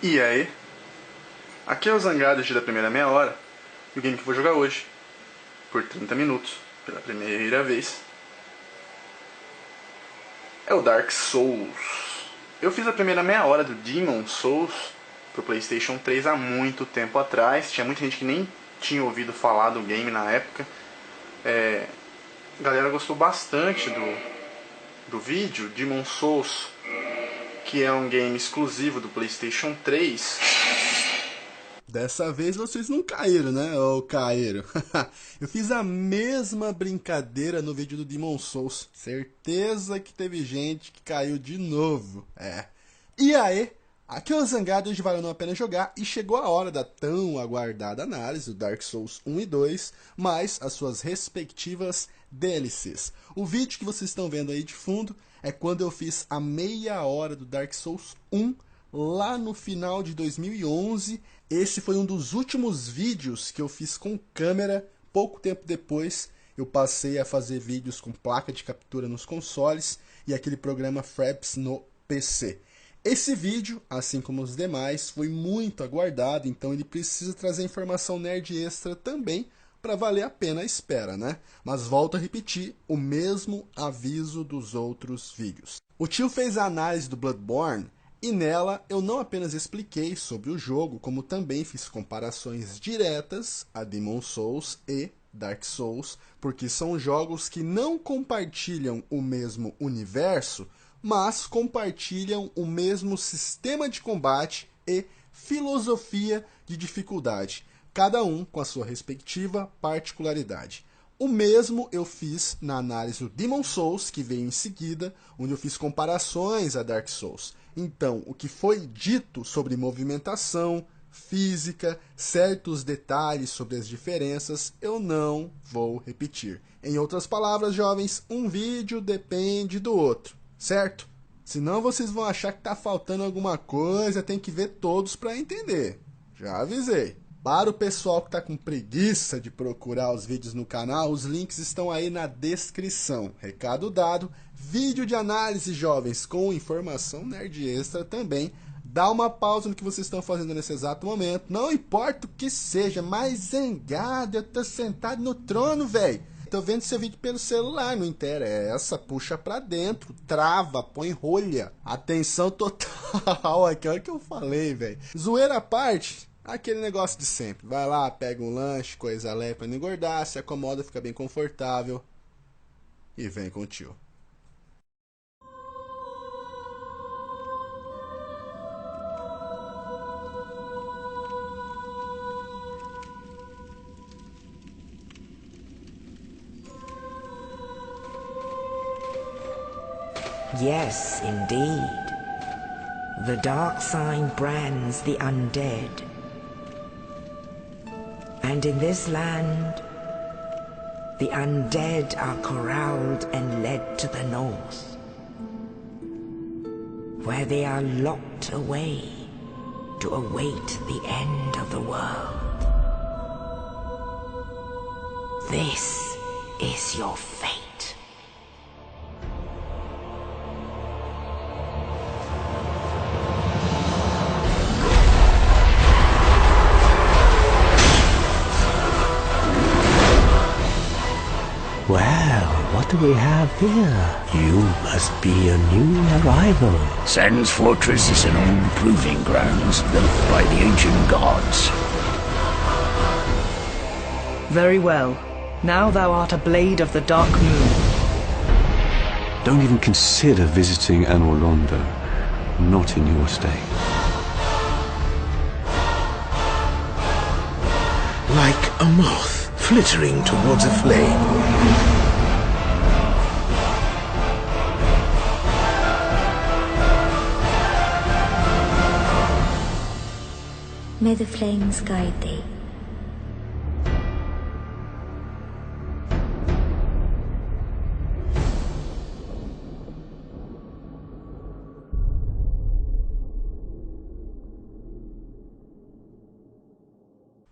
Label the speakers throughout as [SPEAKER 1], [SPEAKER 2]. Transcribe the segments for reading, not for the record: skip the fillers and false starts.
[SPEAKER 1] E aí? Aqui é o Zangado da primeira meia hora e o game que eu vou jogar hoje, por 30 minutos, pela primeira vez, é o Dark Souls. Eu fiz a primeira meia hora do Demon Souls pro PlayStation 3 há muito tempo atrás. Tinha muita gente que nem tinha ouvido falar do game na época. A galera gostou bastante do vídeo. Demon Souls, que é um game exclusivo do PlayStation 3.
[SPEAKER 2] Dessa vez vocês não caíram, né? Ou caíram? Eu fiz a mesma brincadeira no vídeo do Demon Souls. Certeza que teve gente que caiu de novo. E aí? Aqui é o Zangado, hoje vale não a pena jogar, e chegou a hora da tão aguardada análise do Dark Souls 1 e 2, mais as suas respectivas DLCs. O vídeo que vocês estão vendo aí de fundo é quando eu fiz a meia hora do Dark Souls 1, lá no final de 2011. Esse foi um dos últimos vídeos que eu fiz com câmera. Pouco tempo depois eu passei a fazer vídeos com placa de captura nos consoles e aquele programa Fraps no PC. Esse vídeo, assim como os demais, foi muito aguardado, então ele precisa trazer informação nerd extra também para valer a pena a espera, né? Mas volto a repetir o mesmo aviso dos outros vídeos. O tio fez a análise do Bloodborne e nela eu não apenas expliquei sobre o jogo, como também fiz comparações diretas a Demon Souls e Dark Souls, porque são jogos que não compartilham o mesmo universo, mas compartilham o mesmo sistema de combate e filosofia de dificuldade, cada um com a sua respectiva particularidade. O mesmo eu fiz na análise do Demon Souls, que veio em seguida, onde eu fiz comparações a Dark Souls. Então, o que foi dito sobre movimentação, física, certos detalhes sobre as diferenças, eu não vou repetir. Em outras palavras, jovens, um vídeo depende do outro, certo? Senão vocês vão achar que tá faltando alguma coisa, tem que ver todos para entender. Já avisei. Para o pessoal que está com preguiça de procurar os vídeos no canal, os links estão aí na descrição. Recado dado, vídeo de análise, jovens, com informação nerd extra também. Dá uma pausa no que vocês estão fazendo nesse exato momento. Não importa o que seja, mas Zangado, eu tô sentado no trono, velho. Tô vendo seu vídeo pelo celular, não interessa, puxa pra dentro, trava, põe rolha. Atenção total, aquilo que eu falei, velho. Zoeira à parte, aquele negócio de sempre. Vai lá, pega um lanche, coisa leve pra não engordar, se acomoda, fica bem confortável e vem com o tio.
[SPEAKER 3] Yes, indeed. The dark sign brands the undead. And in this land, the undead are corralled and led to the north, where they are locked away to await the end of the world. This is your fate.
[SPEAKER 4] Well, what do we have here? You must be a new arrival.
[SPEAKER 5] Sands Fortress is an old proving grounds built by the ancient gods.
[SPEAKER 6] Very well. Now thou art a blade of the Dark Moon.
[SPEAKER 4] Don't even consider visiting Anor Londo. Not in your state.
[SPEAKER 7] Like a moth flittering towards a flame.
[SPEAKER 8] May the flames guide thee.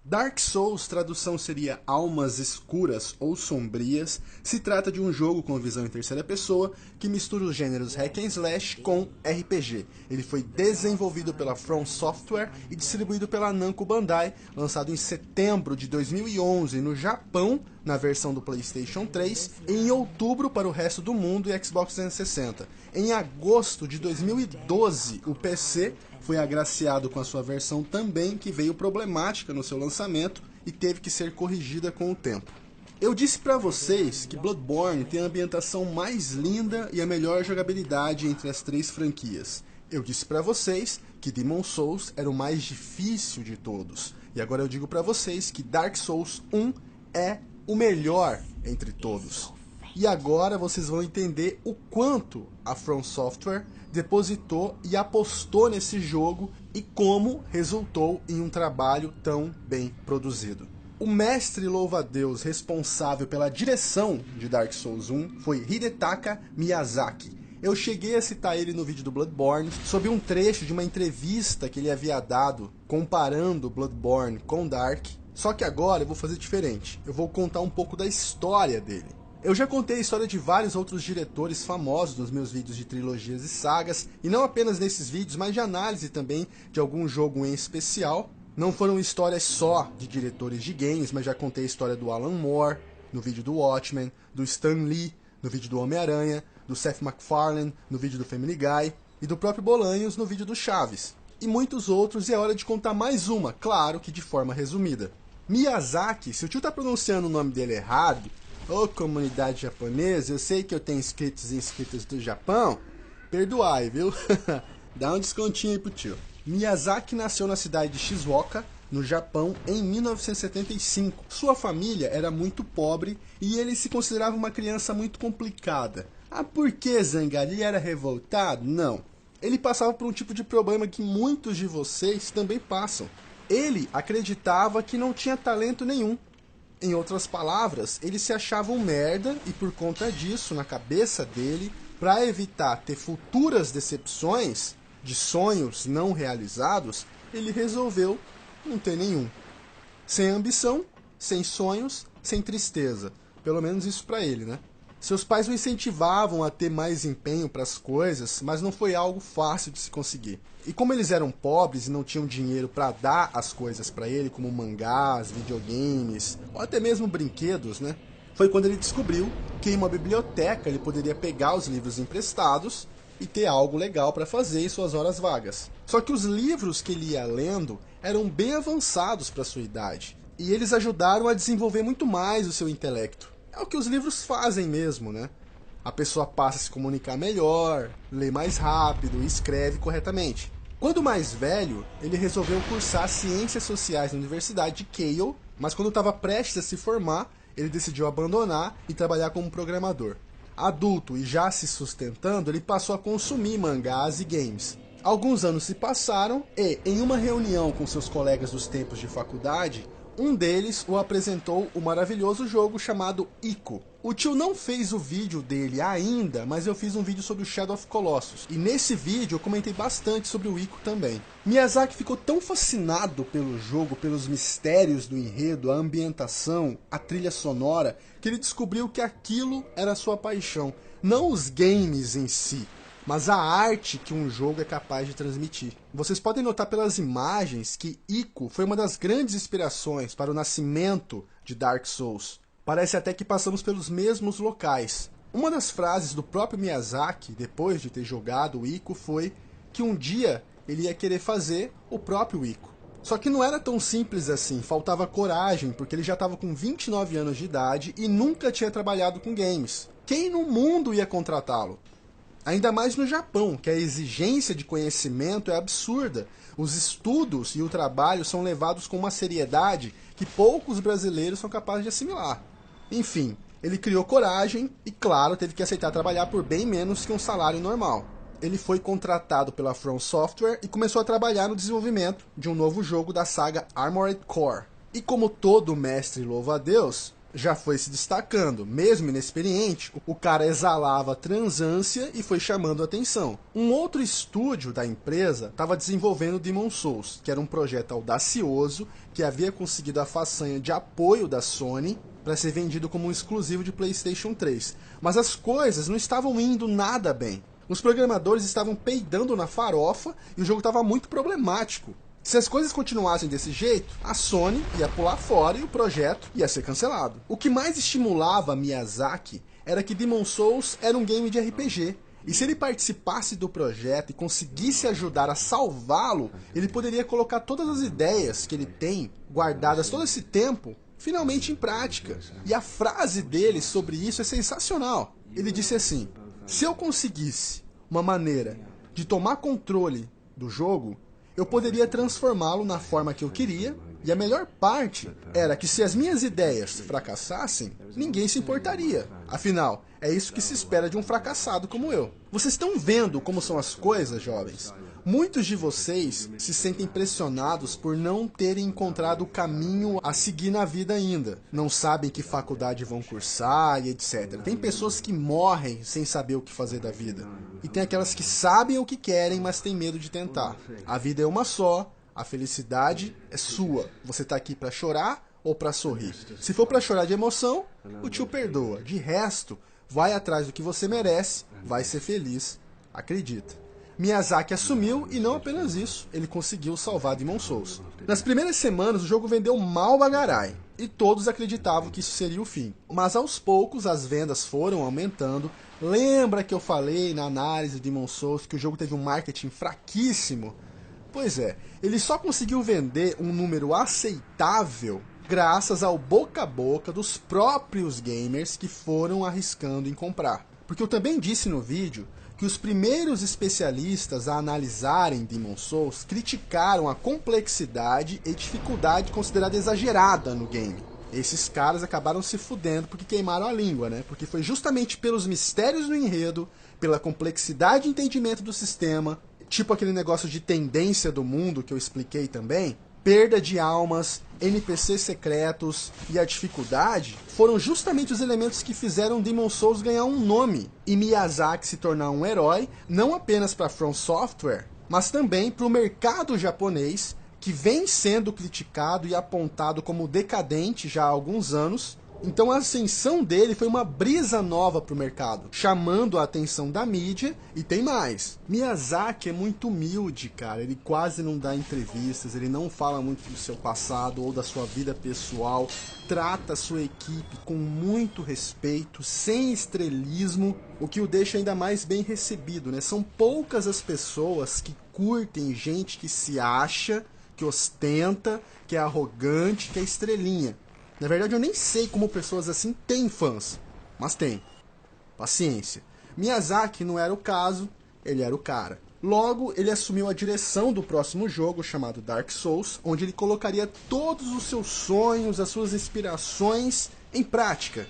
[SPEAKER 2] Dark Souls, tradução seria Almas Escuras ou Sombrias, se trata de um jogo com visão em terceira pessoa que mistura os gêneros Hack and Slash com RPG. Ele foi desenvolvido pela From Software e distribuído pela Namco Bandai, lançado em setembro de 2011 no Japão, na versão do PlayStation 3, e em outubro para o resto do mundo e Xbox 360. Em agosto de 2012, o PC foi agraciado com a sua versão também, que veio problemática no seu lançamento e teve que ser corrigida com o tempo. Eu disse pra vocês que Bloodborne tem a ambientação mais linda e a melhor jogabilidade entre as 3 franquias. Eu disse pra vocês que Demon's Souls era o mais difícil de todos. E agora eu digo pra vocês que Dark Souls 1 é o melhor entre todos. E agora vocês vão entender o quanto a From Software depositou e apostou nesse jogo e como resultou em um trabalho tão bem produzido. O mestre louva-a-Deus responsável pela direção de Dark Souls 1 foi Hidetaka Miyazaki. Eu cheguei a citar ele no vídeo do Bloodborne, sob um trecho de uma entrevista que ele havia dado comparando Bloodborne com Dark, só que agora eu vou fazer diferente. Eu vou contar um pouco da história dele. Eu já contei a história de vários outros diretores famosos nos meus vídeos de trilogias e sagas, e não apenas nesses vídeos, mas de análise também de algum jogo em especial. Não foram histórias só de diretores de games, mas já contei a história do Alan Moore, no vídeo do Watchmen, do Stan Lee, no vídeo do Homem-Aranha, do Seth MacFarlane, no vídeo do Family Guy, e do próprio Bolanhos, no vídeo do Chaves. E muitos outros, e é hora de contar mais uma, claro que de forma resumida. Miyazaki, se o tio tá pronunciando o nome dele errado, ô comunidade japonesa, eu sei que eu tenho inscritos e inscritas do Japão, perdoai, viu? Dá um descontinho aí pro tio. Miyazaki nasceu na cidade de Shizuoka, no Japão, em 1975. Sua família era muito pobre e ele se considerava uma criança muito complicada. Ah, por que Zangari? Ele era revoltado? Não. Ele passava por um tipo de problema que muitos de vocês também passam. Ele acreditava que não tinha talento nenhum. Em outras palavras, ele se achava um merda e por conta disso, na cabeça dele, para evitar ter futuras decepções de sonhos não realizados, ele resolveu não ter nenhum. Sem ambição, sem sonhos, sem tristeza. Pelo menos isso para ele, né? Seus pais o incentivavam a ter mais empenho para as coisas, mas não foi algo fácil de se conseguir. E como eles eram pobres e não tinham dinheiro para dar as coisas para ele, como mangás, videogames, ou até mesmo brinquedos, né? Foi quando ele descobriu que em uma biblioteca ele poderia pegar os livros emprestados e ter algo legal para fazer em suas horas vagas. Só que os livros que ele ia lendo eram bem avançados para sua idade, e eles ajudaram a desenvolver muito mais o seu intelecto. É o que os livros fazem mesmo, né? A pessoa passa a se comunicar melhor, lê mais rápido e escreve corretamente. Quando mais velho, ele resolveu cursar Ciências Sociais na Universidade de Keio, mas quando estava prestes a se formar, ele decidiu abandonar e trabalhar como programador. Adulto e já se sustentando, ele passou a consumir mangás e games. Alguns anos se passaram e, em uma reunião com seus colegas dos tempos de faculdade, um deles o apresentou o maravilhoso jogo chamado Ico. O tio não fez o vídeo dele ainda, mas eu fiz um vídeo sobre o Shadow of Colossus. E nesse vídeo eu comentei bastante sobre o Ico também. Miyazaki ficou tão fascinado pelo jogo, pelos mistérios do enredo, a ambientação, a trilha sonora, que ele descobriu que aquilo era sua paixão. Não os games em si, mas a arte que um jogo é capaz de transmitir. Vocês podem notar pelas imagens que Ico foi uma das grandes inspirações para o nascimento de Dark Souls. Parece até que passamos pelos mesmos locais. Uma das frases do próprio Miyazaki, depois de ter jogado o Ico, foi que um dia ele ia querer fazer o próprio Ico. Só que não era tão simples assim, faltava coragem, porque ele já estava com 29 anos de idade e nunca tinha trabalhado com games. Quem no mundo ia contratá-lo? Ainda mais no Japão, que a exigência de conhecimento é absurda. Os estudos e o trabalho são levados com uma seriedade que poucos brasileiros são capazes de assimilar. Enfim, ele criou coragem e, claro, teve que aceitar trabalhar por bem menos que um salário normal. Ele foi contratado pela From Software e começou a trabalhar no desenvolvimento de um novo jogo da saga Armored Core. E como todo mestre louva-a-Deus, já foi se destacando. Mesmo inexperiente, o cara exalava transância e foi chamando a atenção. Um outro estúdio da empresa estava desenvolvendo Demon's Souls, que era um projeto audacioso que havia conseguido a façanha de apoio da Sony para ser vendido como um exclusivo de PlayStation 3. Mas as coisas não estavam indo nada bem. Os programadores estavam peidando na farofa e o jogo estava muito problemático. Se as coisas continuassem desse jeito, a Sony ia pular fora e o projeto ia ser cancelado. O que mais estimulava Miyazaki era que Demon's Souls era um game de RPG. E se ele participasse do projeto e conseguisse ajudar a salvá-lo, ele poderia colocar todas as ideias que ele tem guardadas todo esse tempo finalmente em prática. E a frase dele sobre isso é sensacional. Ele disse assim: se eu conseguisse uma maneira de tomar controle do jogo, eu poderia transformá-lo na forma que eu queria, e a melhor parte era que se as minhas ideias fracassassem, ninguém se importaria. Afinal, é isso que se espera de um fracassado como eu. Vocês estão vendo como são as coisas, jovens? Muitos de vocês se sentem pressionados por não terem encontrado o caminho a seguir na vida ainda. Não sabem que faculdade vão cursar e etc. Tem pessoas que morrem sem saber o que fazer da vida. E tem aquelas que sabem o que querem, mas têm medo de tentar. A vida é uma só, a felicidade é sua. Você tá aqui pra chorar ou pra sorrir? Se for pra chorar de emoção, o tio perdoa. De resto, vai atrás do que você merece, vai ser feliz, acredita. Miyazaki assumiu e não apenas isso, ele conseguiu salvar Demon's Souls. Nas primeiras semanas o jogo vendeu mal bagarai e todos acreditavam que isso seria o fim. Mas aos poucos as vendas foram aumentando. Lembra que eu falei na análise de Demon's Souls que o jogo teve um marketing fraquíssimo? Pois é, ele só conseguiu vender um número aceitável graças ao boca a boca dos próprios gamers que foram arriscando em comprar. Porque eu também disse no vídeo que os primeiros especialistas a analisarem Demon's Souls criticaram a complexidade e dificuldade considerada exagerada no game. Esses caras acabaram se fudendo porque queimaram a língua, né? Porque foi justamente pelos mistérios do enredo, pela complexidade e entendimento do sistema, tipo aquele negócio de tendência do mundo que eu expliquei também, perda de almas, NPCs secretos e a dificuldade foram justamente os elementos que fizeram Demon's Souls ganhar um nome e Miyazaki se tornar um herói, não apenas para From Software, mas também para o mercado japonês, que vem sendo criticado e apontado como decadente já há alguns anos. Então a ascensão dele foi uma brisa nova para o mercado, chamando a atenção da mídia. E tem mais, Miyazaki é muito humilde, cara. Ele quase não dá entrevistas, ele não fala muito do seu passado ou da sua vida pessoal. Trata a sua equipe com muito respeito, sem estrelismo, o que o deixa ainda mais bem recebido, né? São poucas as pessoas que curtem gente que se acha, que ostenta, que é arrogante, que é estrelinha. Na verdade, eu nem sei como pessoas assim têm fãs, mas tem. Paciência. Miyazaki não era o caso, ele era o cara. Logo, ele assumiu a direção do próximo jogo, chamado Dark Souls, onde ele colocaria todos os seus sonhos, as suas inspirações em prática.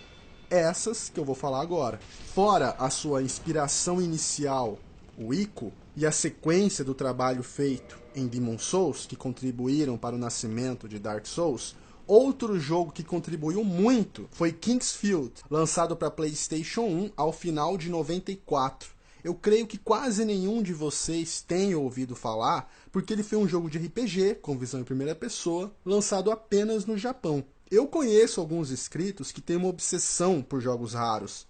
[SPEAKER 2] Essas que eu vou falar agora. Fora a sua inspiração inicial, o Ico, e a sequência do trabalho feito em Demon's Souls, que contribuíram para o nascimento de Dark Souls, outro jogo que contribuiu muito foi Kingsfield, lançado para PlayStation 1 ao final de 94. Eu creio que quase nenhum de vocês tenha ouvido falar, porque ele foi um jogo de RPG, com visão em primeira pessoa, lançado apenas no Japão. Eu conheço alguns inscritos que têm uma obsessão por jogos raros,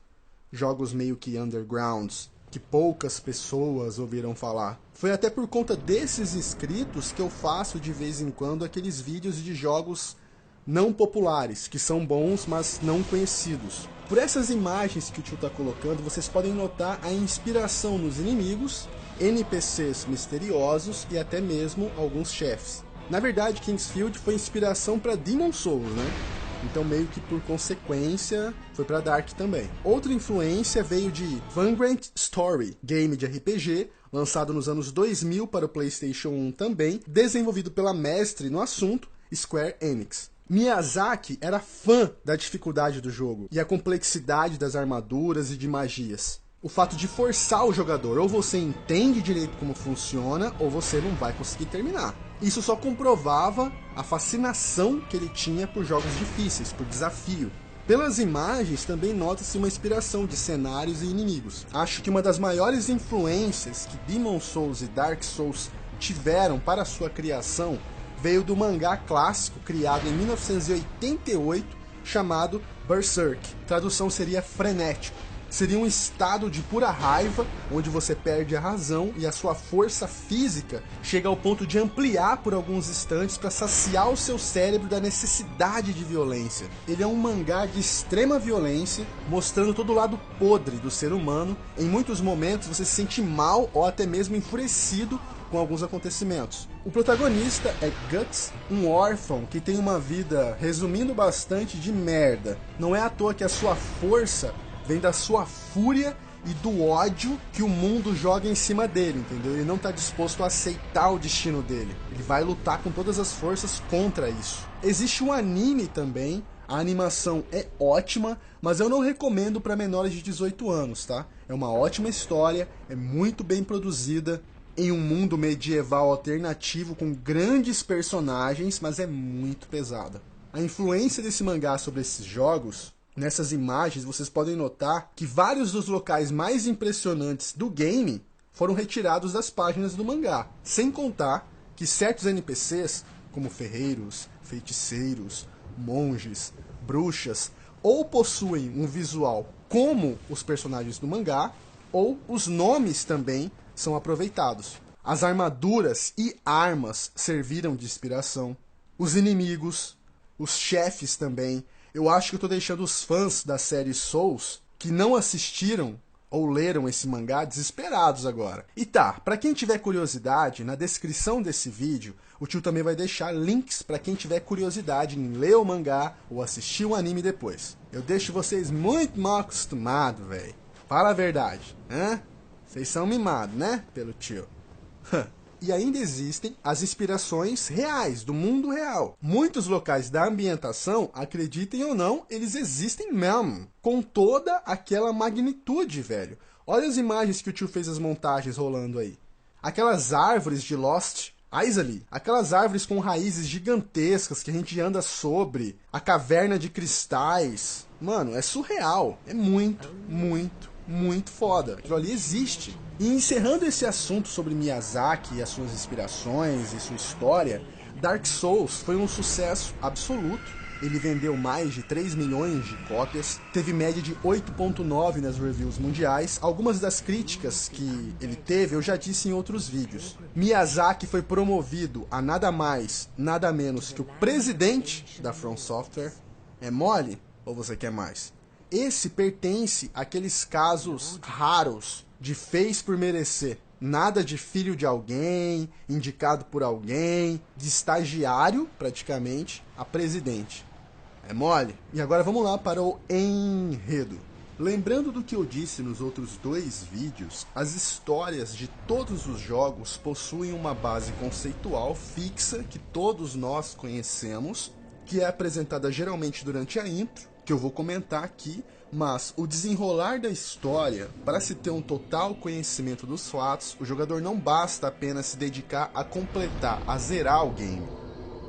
[SPEAKER 2] jogos meio que undergrounds, que poucas pessoas ouviram falar. Foi até por conta desses inscritos que eu faço de vez em quando aqueles vídeos de jogos não populares, que são bons, mas não conhecidos. Por essas imagens que o tio está colocando, vocês podem notar a inspiração nos inimigos, NPCs misteriosos e até mesmo alguns chefes. Na verdade, Kingsfield foi inspiração para Demon's Souls, né? Então meio que por consequência foi para Dark também. Outra influência veio de Vagrant Story, game de RPG, lançado nos anos 2000 para o PlayStation 1 também, desenvolvido pela mestre no assunto, Square Enix. Miyazaki era fã da dificuldade do jogo e a complexidade das armaduras e de magias. O fato de forçar o jogador, ou você entende direito como funciona, ou você não vai conseguir terminar. Isso só comprovava a fascinação que ele tinha por jogos difíceis, por desafio. Pelas imagens também nota-se uma inspiração de cenários e inimigos. Acho que uma das maiores influências que Demon's Souls e Dark Souls tiveram para sua criação veio do mangá clássico criado em 1988 chamado Berserk. Tradução seria frenético. Seria um estado de pura raiva, onde você perde a razão e a sua força física chega ao ponto de ampliar por alguns instantes para saciar o seu cérebro da necessidade de violência. Ele é um mangá de extrema violência, mostrando todo o lado podre do ser humano. Em muitos momentos você se sente mal ou até mesmo enfurecido com alguns acontecimentos. O protagonista é Guts, um órfão que tem uma vida, resumindo bastante, de merda. Não é à toa que a sua força vem da sua fúria e do ódio que o mundo joga em cima dele, entendeu? Ele não está disposto a aceitar o destino dele. Ele vai lutar com todas as forças contra isso. Existe um anime também, a animação é ótima, mas eu não recomendo para menores de 18 anos, tá? É uma ótima história, é muito bem produzida, em um mundo medieval alternativo com grandes personagens, mas é muito pesada. A influência desse mangá sobre esses jogos, nessas imagens vocês podem notar que vários dos locais mais impressionantes do game foram retirados das páginas do mangá. Sem contar que certos NPCs, como ferreiros, feiticeiros, monges, bruxas, ou possuem um visual como os personagens do mangá, ou os nomes também são aproveitados. As armaduras e armas serviram de inspiração. Os inimigos, os chefes também. Eu acho que eu tô deixando os fãs da série Souls que não assistiram ou leram esse mangá desesperados agora. E tá, pra quem tiver curiosidade, na descrição desse vídeo, o tio também vai deixar links pra quem tiver curiosidade em ler o mangá ou assistir o anime depois. Eu deixo vocês muito mal acostumados, velho. Fala a verdade, né? Vocês são mimados, né? Pelo tio. E ainda existem as inspirações reais, do mundo real. Muitos locais da ambientação, acreditem ou não, eles existem mesmo. Com toda aquela magnitude, velho. Olha as imagens que o tio fez as montagens rolando aí. Aquelas árvores de Lost Isle, aquelas árvores com raízes gigantescas que a gente anda sobre. A caverna de cristais. Mano, é surreal. É muito, muito, muito foda. Aquilo ali existe. E encerrando esse assunto sobre Miyazaki e as suas inspirações e sua história, Dark Souls foi um sucesso absoluto. Ele vendeu mais de 3 milhões de cópias, teve média de 8.9 nas reviews mundiais. Algumas das críticas que ele teve eu já disse em outros vídeos. Miyazaki foi promovido a nada mais, nada menos que o presidente da From Software. É mole? Ou você quer mais? Esse pertence àqueles casos raros de fez por merecer. Nada de filho de alguém, indicado por alguém, de estagiário, praticamente, a presidente. É mole? E agora vamos lá para o enredo. Lembrando do que eu disse nos outros 2 vídeos, as histórias de todos os jogos possuem uma base conceitual fixa que todos nós conhecemos, que é apresentada geralmente durante a intro, que eu vou comentar aqui, mas o desenrolar da história, para se ter um total conhecimento dos fatos, o jogador não basta apenas se dedicar a completar, a zerar o game.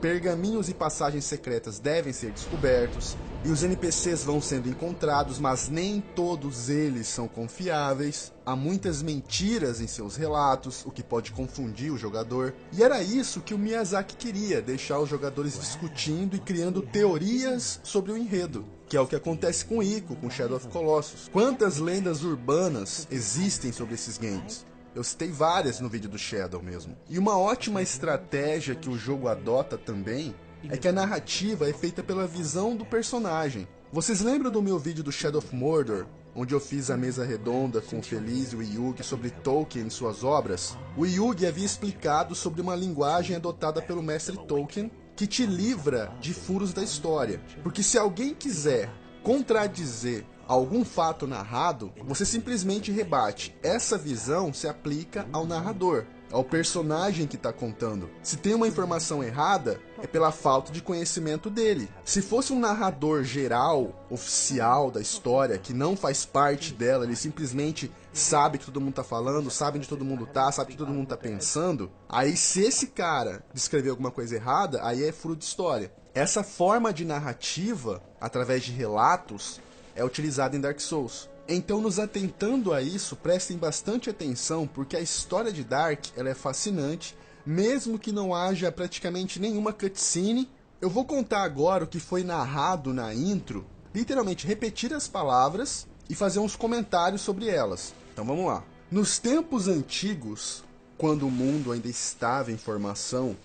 [SPEAKER 2] Pergaminhos e passagens secretas devem ser descobertos, e os NPCs vão sendo encontrados, mas nem todos eles são confiáveis. Há muitas mentiras em seus relatos, o que pode confundir o jogador. E era isso que o Miyazaki queria, deixar os jogadores discutindo e criando teorias sobre o enredo, que é o que acontece com Ico, com Shadow of Colossus. Quantas lendas urbanas existem sobre esses games? Eu citei várias no vídeo do Shadow mesmo. E uma ótima estratégia que o jogo adota também é que a narrativa é feita pela visão do personagem. Vocês lembram do meu vídeo do Shadow of Mordor, onde eu fiz a mesa redonda com o Feliz e o Yugi sobre Tolkien e suas obras? O Yugi havia explicado sobre uma linguagem adotada pelo mestre Tolkien que te livra de furos da história. Porque se alguém quiser contradizer algum fato narrado, você simplesmente rebate. Essa visão se aplica ao narrador, ao personagem que está contando. Se tem uma informação errada, é pela falta de conhecimento dele. Se fosse um narrador geral, oficial da história, que não faz parte dela, ele simplesmente sabe que todo mundo tá falando, sabe onde todo mundo tá, sabe o que todo mundo tá pensando, aí se esse cara descrever alguma coisa errada, aí é furo de história. Essa forma de narrativa, através de relatos, é utilizada em Dark Souls. Então, nos atentando a isso, prestem bastante atenção, porque a história de Dark ela é fascinante, mesmo que não haja praticamente nenhuma cutscene. Eu vou contar agora o que foi narrado na intro, literalmente repetir as palavras e fazer uns comentários sobre elas. Então vamos lá. Nos tempos antigos, quando o mundo ainda estava em formação,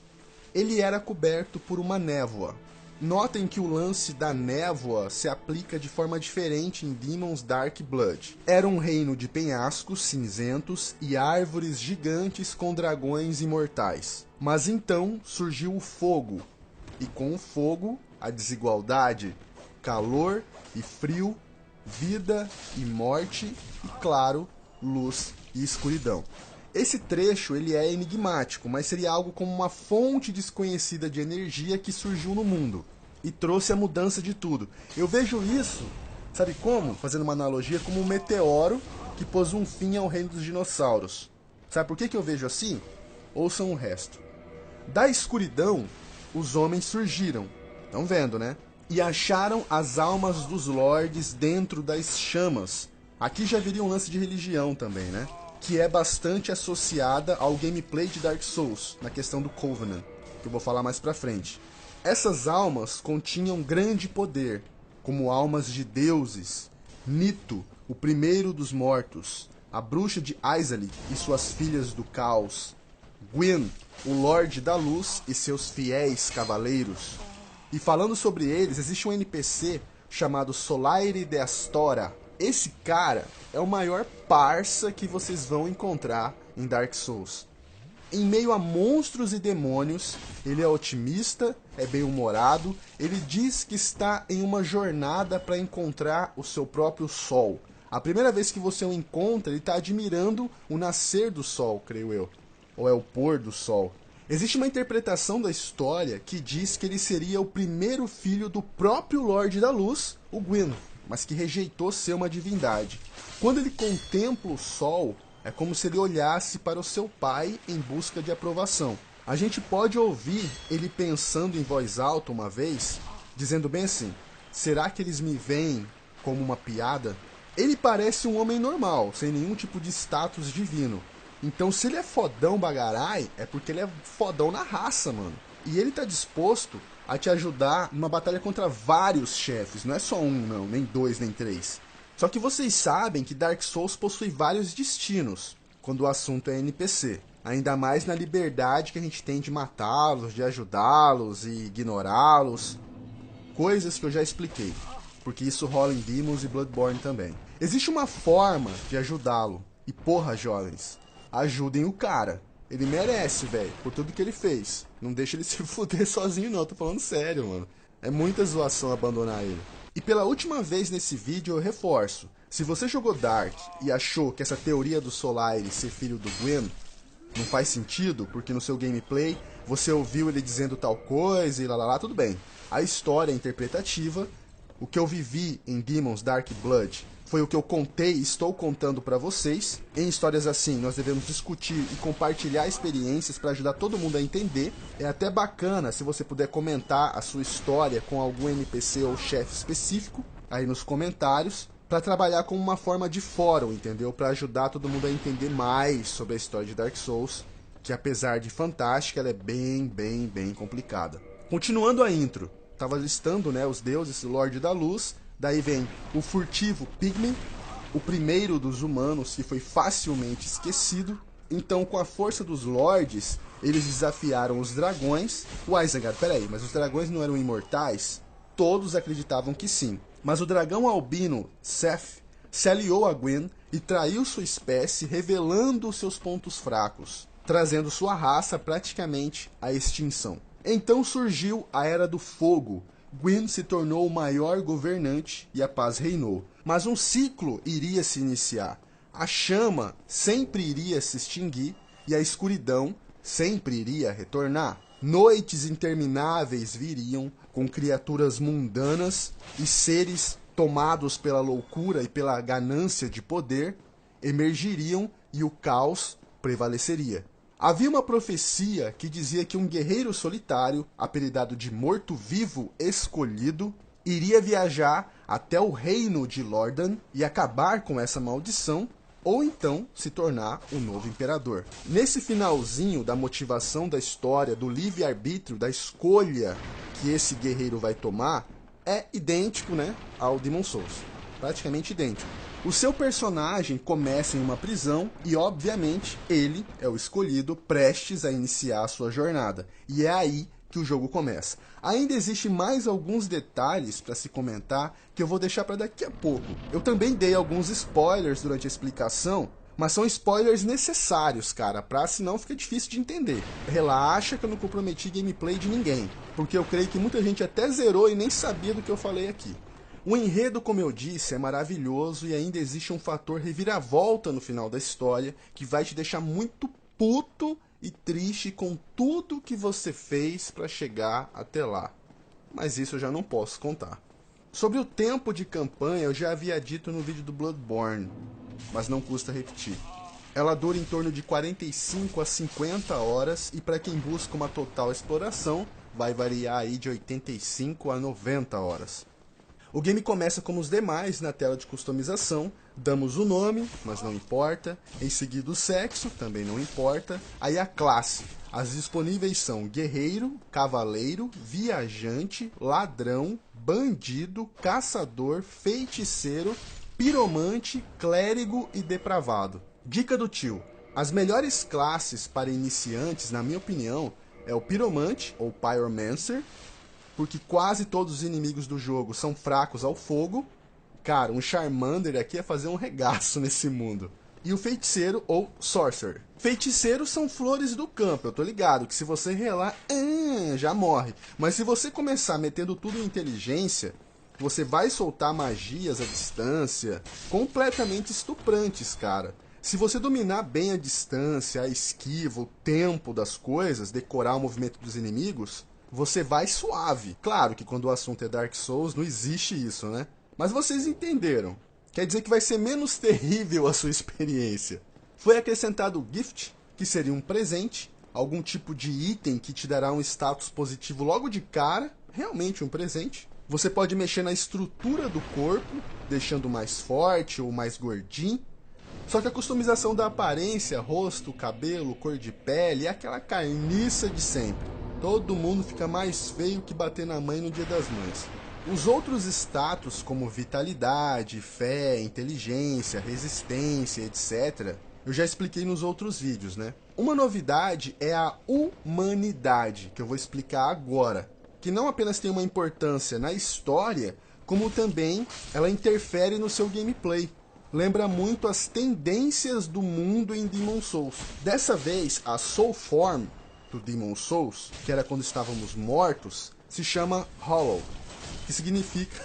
[SPEAKER 2] ele era coberto por uma névoa. Notem que o lance da névoa se aplica de forma diferente em Demon's Dark Blood. Era um reino de penhascos cinzentos e árvores gigantes com dragões imortais. Mas então surgiu o fogo, e com o fogo, a desigualdade, calor e frio, vida e morte, e claro, luz e escuridão. Esse trecho ele é enigmático, mas seria algo como uma fonte desconhecida de energia que surgiu no mundo e trouxe a mudança de tudo. Eu vejo isso, sabe como? Fazendo uma analogia, como um meteoro que pôs um fim ao reino dos dinossauros. Sabe por que eu vejo assim? Ouçam o resto. Da escuridão, os homens surgiram. Estão vendo, né? E acharam as almas dos lordes dentro das chamas. Aqui já viria um lance de religião também, né? Que é bastante associada ao gameplay de Dark Souls, na questão do Covenant, que eu vou falar mais pra frente. Essas almas continham grande poder, como almas de deuses, Nito, o primeiro dos mortos, a bruxa de Izalith e suas filhas do caos, Gwyn, o Lorde da Luz e seus fiéis cavaleiros. E falando sobre eles, existe um NPC chamado Solaire de Astora. Esse cara é o maior parça que vocês vão encontrar em Dark Souls. Em meio a monstros e demônios, ele é otimista, é bem-humorado, ele diz que está em uma jornada para encontrar o seu próprio sol. A primeira vez que você o encontra, ele está admirando o nascer do sol, creio eu. Ou é o pôr do sol. Existe uma interpretação da história que diz que ele seria o primeiro filho do próprio Lorde da Luz, o Gwyn, mas que rejeitou ser uma divindade. Quando ele contempla o sol, é como se ele olhasse para o seu pai em busca de aprovação. A gente pode ouvir ele pensando em voz alta uma vez, dizendo bem assim: será que eles me veem como uma piada? Ele parece um homem normal, sem nenhum tipo de status divino. Então se ele é fodão bagarai, é porque ele é fodão na raça, mano. E ele tá disposto a te ajudar numa batalha contra vários chefes. Não é só um, não, nem dois, nem três. Só que vocês sabem que Dark Souls possui vários destinos quando o assunto é NPC. Ainda mais na liberdade que a gente tem de matá-los, de ajudá-los e ignorá-los. Coisas que eu já expliquei, porque isso rola em Demons e Bloodborne também. Existe uma forma de ajudá-lo. E porra, jovens, ajudem o cara. Ele merece, velho, por tudo que ele fez. Não deixa ele se fuder sozinho não, tô falando sério, mano. É muita zoação abandonar ele. E pela última vez nesse vídeo eu reforço. Se você jogou Dark e achou que essa teoria do Solaire ser filho do Gwyn não faz sentido, porque no seu gameplay você ouviu ele dizendo tal coisa e lá, tudo bem. A história é interpretativa. O que eu vivi em Demon's Dark Blood foi o que eu contei e estou contando para vocês. Em histórias assim, nós devemos discutir e compartilhar experiências para ajudar todo mundo a entender. É até bacana se você puder comentar a sua história com algum NPC ou chefe específico aí nos comentários, para trabalhar como uma forma de fórum, entendeu? Para ajudar todo mundo a entender mais sobre a história de Dark Souls, que apesar de fantástica, ela é bem complicada. Continuando a intro, tava listando, né, os deuses, o Lorde da Luz. Daí vem o furtivo Pigmen, o primeiro dos humanos que foi facilmente esquecido. Então, com a força dos lordes, eles desafiaram os dragões. O Isengard, peraí, mas os dragões não eram imortais? Todos acreditavam que sim. Mas o dragão albino Seth se aliou a Gwyn e traiu sua espécie, revelando seus pontos fracos, trazendo sua raça praticamente à extinção. Então surgiu a Era do Fogo. Gwyn se tornou o maior governante e a paz reinou. Mas um ciclo iria se iniciar. A chama sempre iria se extinguir e a escuridão sempre iria retornar. Noites intermináveis viriam com criaturas mundanas e seres tomados pela loucura e pela ganância de poder emergiriam e o caos prevaleceria. Havia uma profecia que dizia que um guerreiro solitário, apelidado de Morto-Vivo Escolhido, iria viajar até o reino de Lordan e acabar com essa maldição, ou então se tornar o novo imperador. Nesse finalzinho da motivação da história, do livre-arbítrio, da escolha que esse guerreiro vai tomar, é idêntico, né, ao Demon's Souls. Praticamente idêntico. O seu personagem começa em uma prisão e, obviamente, ele é o escolhido prestes a iniciar a sua jornada. E é aí que o jogo começa. Ainda existe mais alguns detalhes para se comentar que eu vou deixar para daqui a pouco. Eu também dei alguns spoilers durante a explicação, mas são spoilers necessários, cara, pra senão fica difícil de entender. Relaxa que eu não comprometi gameplay de ninguém, porque eu creio que muita gente até zerou e nem sabia do que eu falei aqui. O enredo, como eu disse, é maravilhoso e ainda existe um fator reviravolta no final da história que vai te deixar muito puto e triste com tudo que você fez para chegar até lá. Mas isso eu já não posso contar. Sobre o tempo de campanha, eu já havia dito no vídeo do Bloodborne, mas não custa repetir. Ela dura em torno de 45 a 50 horas e para quem busca uma total exploração, vai variar aí de 85 a 90 horas. O game começa como os demais na tela de customização, damos o nome, mas não importa, em seguida o sexo, também não importa, aí a classe. As disponíveis são guerreiro, cavaleiro, viajante, ladrão, bandido, caçador, feiticeiro, piromante, clérigo e depravado. Dica do tio: as melhores classes para iniciantes, na minha opinião, é o piromante ou pyromancer, porque quase todos os inimigos do jogo são fracos ao fogo. Cara, um Charmander aqui ia fazer um regaço nesse mundo. E o feiticeiro ou sorcerer. Feiticeiros são flores do campo, eu tô ligado que se você relar, já morre. Mas se você começar metendo tudo em inteligência, você vai soltar magias à distância completamente estuprantes, cara. Se você dominar bem a distância, a esquiva, o tempo das coisas, decorar o movimento dos inimigos, você vai suave. Claro que quando o assunto é Dark Souls, não existe isso, né? Mas vocês entenderam. Quer dizer que vai ser menos terrível a sua experiência. Foi acrescentado o Gift, que seria um presente, algum tipo de item que te dará um status positivo logo de cara, realmente um presente. Você pode mexer na estrutura do corpo, deixando mais forte ou mais gordinho. Só que a customização da aparência, rosto, cabelo, cor de pele, é aquela carniça de sempre. Todo mundo fica mais feio que bater na mãe no Dia das Mães. Os outros status, como vitalidade, fé, inteligência, resistência, etc., eu já expliquei nos outros vídeos, né? Uma novidade é a humanidade, que eu vou explicar agora, que não apenas tem uma importância na história, como também ela interfere no seu gameplay. Lembra muito as tendências do mundo em Demon's Souls. Dessa vez, a Soul Form do Demon's Souls, que era quando estávamos mortos, se chama Hollow, que significa...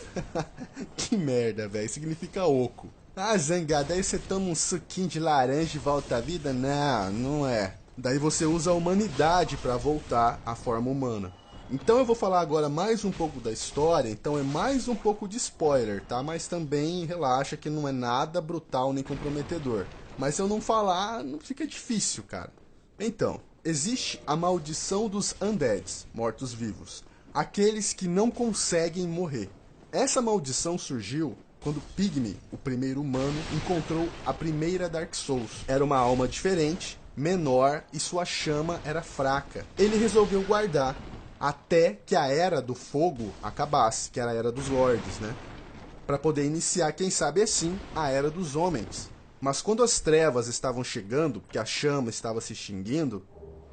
[SPEAKER 2] que merda, velho, significa oco. Ah, zangada, aí você toma um suquinho de laranja e volta à vida? Não, não é. Daí você usa a humanidade para voltar à forma humana. Então eu vou falar agora mais um pouco da história, então é mais um pouco de spoiler, tá? Mas também relaxa que não é nada brutal nem comprometedor. Mas se eu não falar, não fica difícil, cara. Então, existe a maldição dos Undeads, mortos-vivos, aqueles que não conseguem morrer. Essa maldição surgiu quando Pygmy, o primeiro humano, encontrou a primeira Dark Souls. Era uma alma diferente, menor e sua chama era fraca. Ele resolveu guardar até que a Era do Fogo acabasse, que era a Era dos Lords, né? Para poder iniciar, quem sabe assim, a Era dos Homens. Mas quando as trevas estavam chegando, porque a chama estava se extinguindo,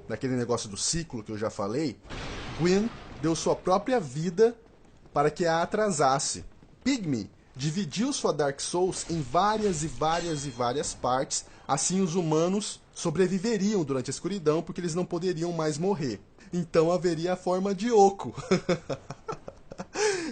[SPEAKER 2] naquele negócio do ciclo que eu já falei, Gwyn deu sua própria vida para que a atrasasse. Pygmy dividiu sua Dark Souls em várias partes, assim os humanos sobreviveriam durante a escuridão, porque eles não poderiam mais morrer. Então haveria a forma de oco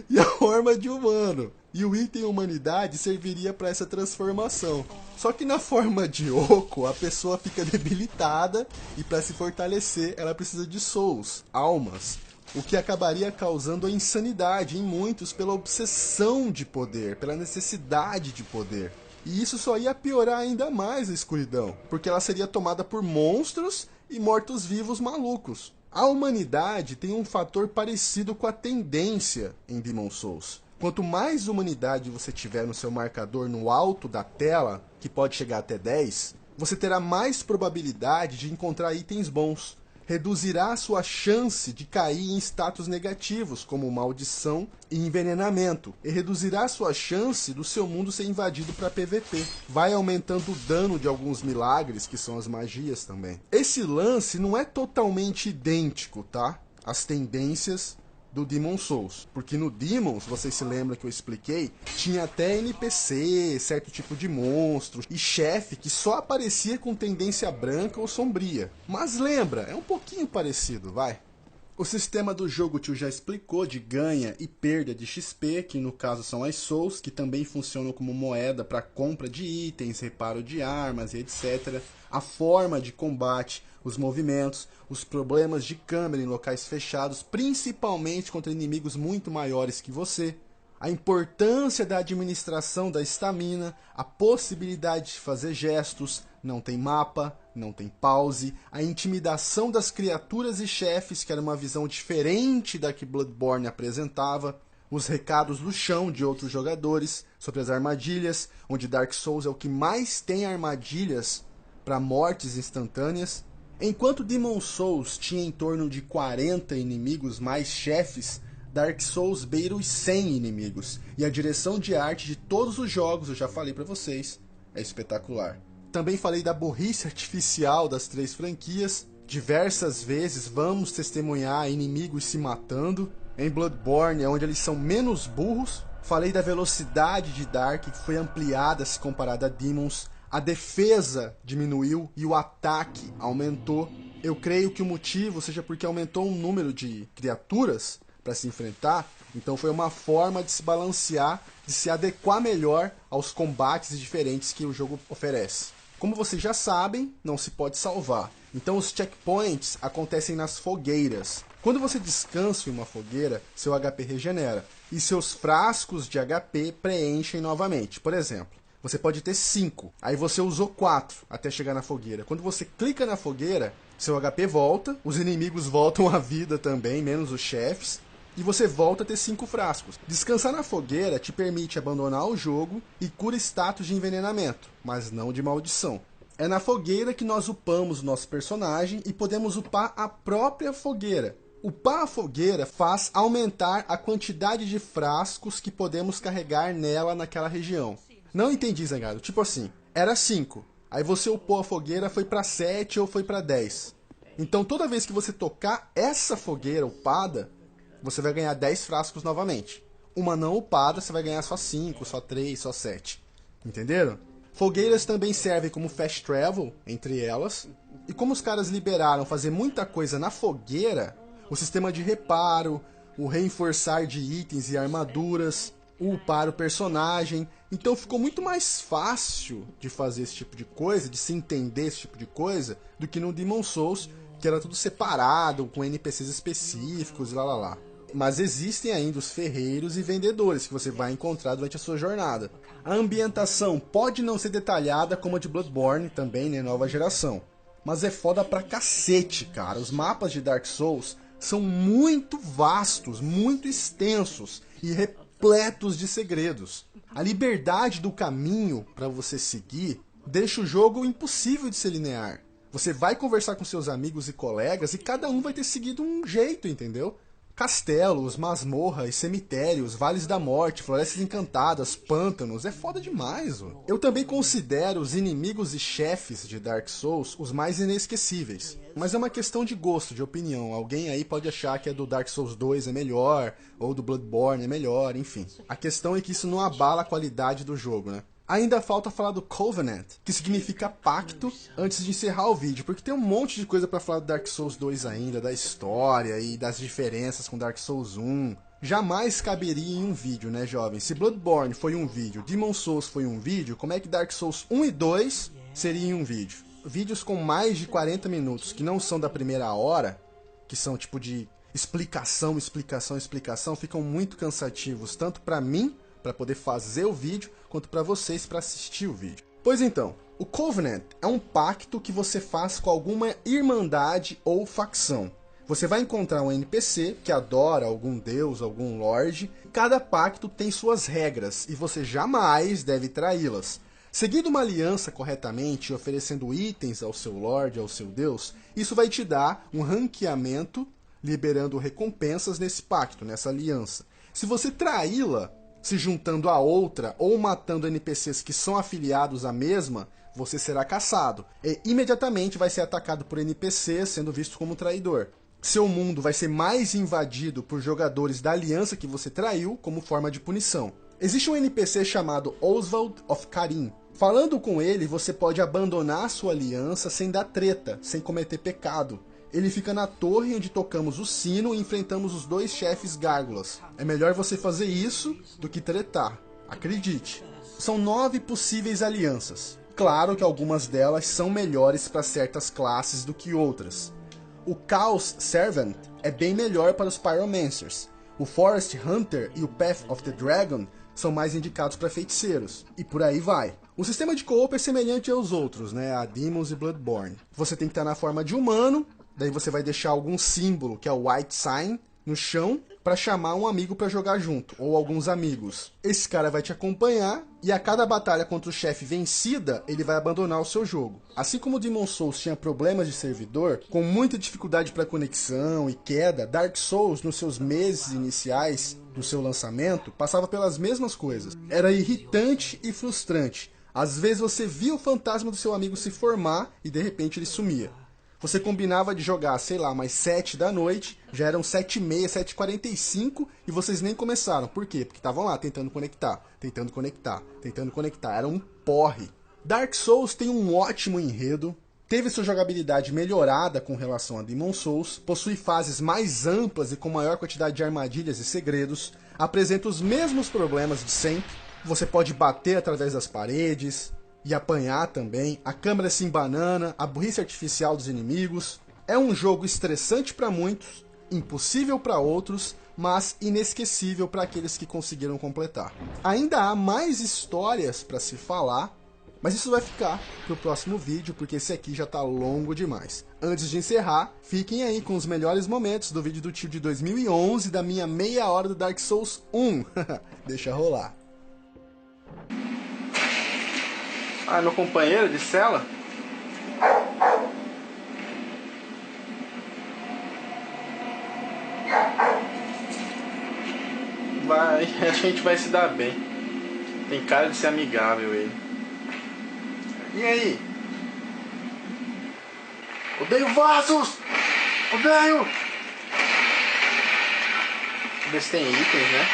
[SPEAKER 2] e a forma de humano. E o item humanidade serviria para essa transformação. Só que na forma de oco, a pessoa fica debilitada e para se fortalecer ela precisa de souls, almas. O que acabaria causando a insanidade em muitos pela obsessão de poder, pela necessidade de poder. E isso só ia piorar ainda mais a escuridão, porque ela seria tomada por monstros e mortos-vivos malucos. A humanidade tem um fator parecido com a tendência em Demon's Souls. Quanto mais humanidade você tiver no seu marcador no alto da tela, que pode chegar até 10, você terá mais probabilidade de encontrar itens bons. Reduzirá a sua chance de cair em status negativos, como maldição e envenenamento, e reduzirá a sua chance do seu mundo ser invadido para PVP. Vai aumentando o dano de alguns milagres, que são as magias também. Esse lance não é totalmente idêntico, tá? As tendências do Demon's Souls, porque no Demons, vocês se lembram que eu expliquei, tinha até NPC, certo tipo de monstro e chefe que só aparecia com tendência branca ou sombria. Mas lembra, é um pouquinho parecido, vai. O sistema do jogo o tio já explicou de ganha e perda de XP, que no caso são as Souls, que também funcionam como moeda para compra de itens, reparo de armas e etc. A forma de combate, os movimentos, os problemas de câmera em locais fechados, principalmente contra inimigos muito maiores que você, a importância da administração da estamina, a possibilidade de fazer gestos, não tem mapa, não tem pause, a intimidação das criaturas e chefes, que era uma visão diferente da que Bloodborne apresentava, os recados do chão de outros jogadores sobre as armadilhas, onde Dark Souls é o que mais tem armadilhas para mortes instantâneas. Enquanto Demon's Souls tinha em torno de 40 inimigos mais chefes, Dark Souls beira os 100 inimigos. E a direção de arte de todos os jogos, eu já falei pra vocês, é espetacular. Também falei da burrice artificial das 3 franquias. Diversas vezes vamos testemunhar inimigos se matando. Em Bloodborne é onde eles são menos burros. Falei da velocidade de Dark, que foi ampliada se comparada a Demons. A defesa diminuiu e o ataque aumentou. Eu creio que o motivo seja porque aumentou o número de criaturas para se enfrentar. Então foi uma forma de se balancear, de se adequar melhor aos combates diferentes que o jogo oferece. Como vocês já sabem, não se pode salvar. Então os checkpoints acontecem nas fogueiras. Quando você descansa em uma fogueira, seu HP regenera. E seus frascos de HP preenchem novamente. Por exemplo, você pode ter 5, aí você usou 4 até chegar na fogueira. Quando você clica na fogueira, seu HP volta, os inimigos voltam à vida também, menos os chefes, e você volta a ter 5 frascos. Descansar na fogueira te permite abandonar o jogo e cura status de envenenamento, mas não de maldição. É na fogueira que nós upamos o nosso personagem e podemos upar a própria fogueira. Upar a fogueira faz aumentar a quantidade de frascos que podemos carregar nela naquela região. Não entendi, Zangado. Tipo assim, era 5. Aí você upou a fogueira, foi pra 7 ou foi pra 10. Então toda vez que você tocar essa fogueira upada, você vai ganhar 10 frascos novamente. Uma não upada, você vai ganhar só 5, só 3, só 7. Entenderam? Fogueiras também servem como fast travel, entre elas. E como os caras liberaram fazer muita coisa na fogueira, o sistema de reparo, o reforçar de itens e armaduras, upar o personagem. Então ficou muito mais fácil de fazer esse tipo de coisa, de se entender esse tipo de coisa, do que no Demon's Souls, que era tudo separado, com NPCs específicos e lá. Mas existem ainda os ferreiros e vendedores que você vai encontrar durante a sua jornada. A ambientação pode não ser detalhada como a de Bloodborne, também, né, nova geração. Mas é foda pra cacete, cara. Os mapas de Dark Souls são muito vastos, muito extensos e repletos de segredos. A liberdade do caminho para você seguir deixa o jogo impossível de ser linear. Você vai conversar com seus amigos e colegas e cada um vai ter seguido um jeito, entendeu? Castelos, masmorras, cemitérios, vales da morte, florestas encantadas, pântanos, é foda demais, ó. Eu também considero os inimigos e chefes de Dark Souls os mais inesquecíveis. Mas é uma questão de gosto, de opinião. Alguém aí pode achar que a do Dark Souls 2 é melhor, ou do Bloodborne é melhor, enfim. A questão é que isso não abala a qualidade do jogo, né? Ainda falta falar do Covenant, que significa pacto, antes de encerrar o vídeo, porque tem um monte de coisa pra falar do Dark Souls 2 ainda, da história e das diferenças com Dark Souls 1. Jamais caberia em um vídeo, né, jovem? Se Bloodborne foi um vídeo, Demon's Souls foi um vídeo, como é que Dark Souls 1 e 2 seria em um vídeo? Vídeos com mais de 40 minutos, que não são da primeira hora, que são tipo de explicação, ficam muito cansativos, tanto pra mim, para poder fazer o vídeo, quanto para vocês para assistir o vídeo. Pois então, o Covenant é um pacto que você faz com alguma irmandade ou facção. Você vai encontrar um NPC que adora algum deus, algum lorde. Cada pacto tem suas regras e você jamais deve traí-las. Seguindo uma aliança corretamente e oferecendo itens ao seu lorde, ao seu deus, isso vai te dar um ranqueamento, liberando recompensas nesse pacto, nessa aliança. Se você traí-la, se juntando a outra ou matando NPCs que são afiliados à mesma, você será caçado e imediatamente vai ser atacado por NPCs, sendo visto como traidor. Seu mundo vai ser mais invadido por jogadores da aliança que você traiu como forma de punição. Existe um NPC chamado Oswald of Carim. Falando com ele, você pode abandonar sua aliança sem dar treta, sem cometer pecado. Ele fica na torre onde tocamos o sino e enfrentamos os 2 chefes gárgulas. É melhor você fazer isso do que tretar. Acredite. São 9 possíveis alianças. Claro que algumas delas são melhores para certas classes do que outras. O Chaos Servant é bem melhor para os Pyromancers. O Forest Hunter e o Path of the Dragon são mais indicados para feiticeiros. E por aí vai. O sistema de co-op é semelhante aos outros, né? A Demons e Bloodborne. Você tem que estar na forma de humano, daí você vai deixar algum símbolo, que é o White Sign, no chão, para chamar um amigo para jogar junto, ou alguns amigos. Esse cara vai te acompanhar, e a cada batalha contra o chefe vencida, ele vai abandonar o seu jogo. Assim como o Demon's Souls tinha problemas de servidor, com muita dificuldade para conexão e queda, Dark Souls, nos seus meses iniciais do seu lançamento, passava pelas mesmas coisas. Era irritante e frustrante. Às vezes você via o fantasma do seu amigo se formar, e de repente ele sumia. Você combinava de jogar, sei lá, mais 7 da noite, já eram 7h30, 7h45 e vocês nem começaram. Por quê? Porque estavam lá tentando conectar. Era um porre. Dark Souls tem um ótimo enredo, teve sua jogabilidade melhorada com relação a Demon's Souls, possui fases mais amplas e com maior quantidade de armadilhas e segredos, apresenta os mesmos problemas de sempre. Você pode bater através das paredes e apanhar também, a câmera se embanana, a burrice artificial dos inimigos. É um jogo estressante para muitos, impossível para outros, mas inesquecível para aqueles que conseguiram completar. Ainda há mais histórias para se falar, mas isso vai ficar pro próximo vídeo, porque esse aqui já tá longo demais. Antes de encerrar, fiquem aí com os melhores momentos do vídeo do tio de 2011, da minha meia hora do Dark Souls 1. Deixa rolar.
[SPEAKER 1] Ah, meu companheiro de cela? Vai, acho que a gente vai se dar bem. Tem cara de ser amigável ele. E aí? Odeio vasos! Odeio! Vamos ver se tem itens, né?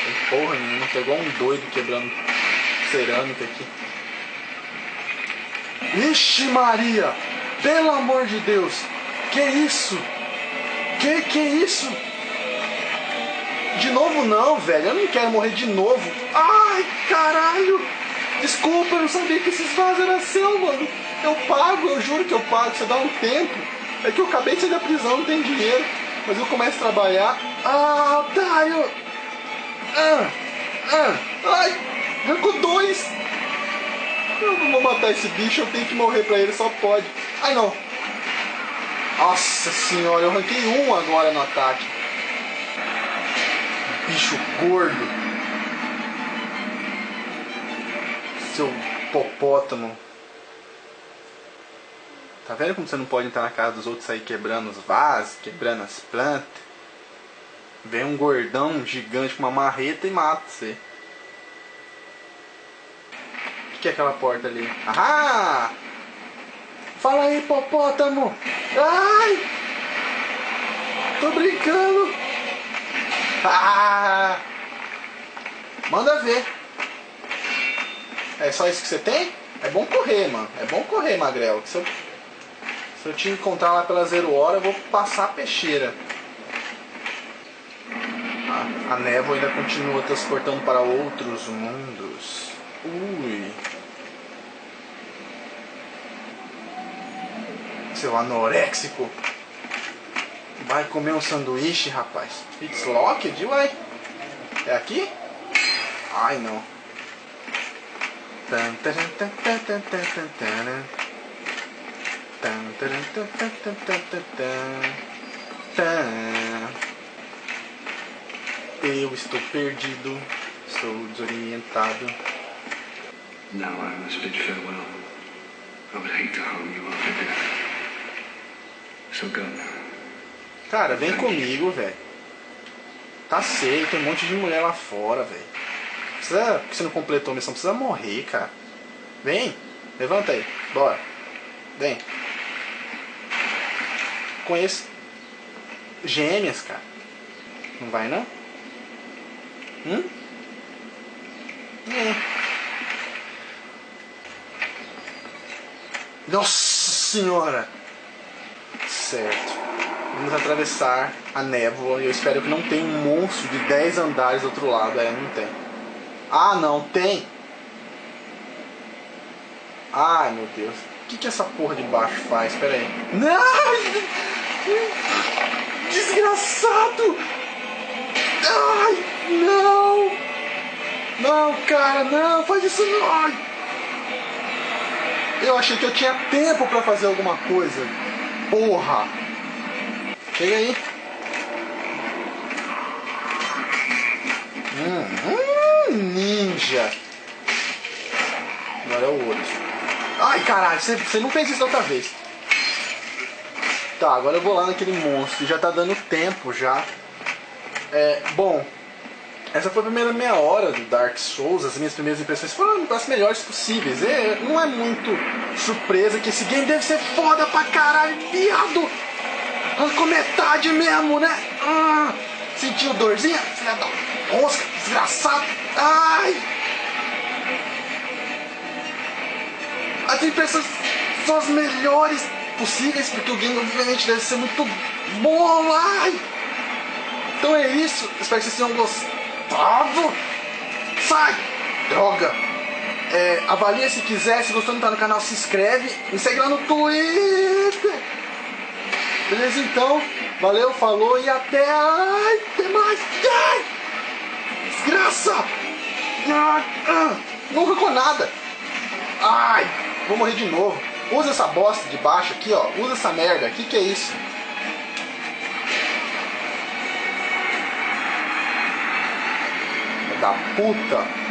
[SPEAKER 1] Tem porra nenhuma, pegou um doido quebrando cerâmica aqui. Ixi Maria! Pelo amor de Deus! Que isso? Que isso? De novo não, velho. Eu não quero morrer de novo. Ai, caralho! Desculpa, eu não sabia que esses vasos eram seu, mano. Eu pago, eu juro que eu pago. Você dá um tempo. É que eu acabei de sair da prisão, não tenho dinheiro. Mas eu começo a trabalhar. Ah, otário! Ai! Arrancou 2! Eu não vou matar esse bicho, eu tenho que morrer pra ele, só pode. Ai não! Nossa senhora, eu arranquei 1 agora no ataque. Bicho gordo. Seu hipopótamo. Tá vendo como você não pode entrar na casa dos outros e sair quebrando os vasos, quebrando as plantas? Vem um gordão gigante com uma marreta e mata você. O que é aquela porta ali? Ahá! Fala aí, hipopótamo! Ai! Tô brincando! Ah! Manda ver! É só isso que você tem? É bom correr, mano. É bom correr, magrelo. Se eu te encontrar lá pela 0 hora, eu vou passar a peixeira. A névoa ainda continua transportando para outros mundos. Ui. Seu anoréxico. Vai comer um sanduíche, rapaz. It's locked, uai. É aqui? Ai, não. Eu estou perdido, estou desorientado.
[SPEAKER 4] Now I must bid farewell. I would hate to harm you after death. So go now.
[SPEAKER 1] Cara, vem comigo, velho. Tá cedo, tem um monte de mulher lá fora, velho. Precisa, porque você não completou a missão, precisa morrer, cara. Vem, levanta aí, bora. Vem. Conheço gêmeas, cara. Não vai, não? Nossa senhora! Certo. Vamos atravessar a névoa e eu espero que não tenha um monstro de 10 andares do outro lado. É, não tem. Ah, não, tem! Ai, meu Deus. O que essa porra de baixo faz? Pera aí. Não! Desgraçado! Ai, não! Não, cara, não! Faz isso não! Ai. Eu achei que eu tinha tempo pra fazer alguma coisa. Porra! Chega aí. Ninja. Agora é o outro. Ai, caralho, você não fez isso da outra vez. Tá, agora eu vou lá naquele monstro. Já tá dando tempo já. Bom, essa foi a primeira meia hora do Dark Souls. As minhas primeiras impressões foram as melhores possíveis. Não é muito surpresa que esse game deve ser foda pra caralho, viado. Com metade mesmo, né? Sentiu dorzinha? Filha da mosca, desgraçado. Ai! As impressões são as melhores possíveis, porque o game obviamente deve ser muito bom. Ai! Então é isso, espero que vocês tenham gostado. Sai! Droga! Avalia se quiser, se gostou não tá no canal, se inscreve, me segue lá no Twitter. Beleza então? Valeu, falou e até mais! Ai! Desgraça! Não arrancou nada! Ai! Vou morrer de novo. Usa essa bosta de baixo aqui, ó. Usa essa merda. Que é isso? Da puta!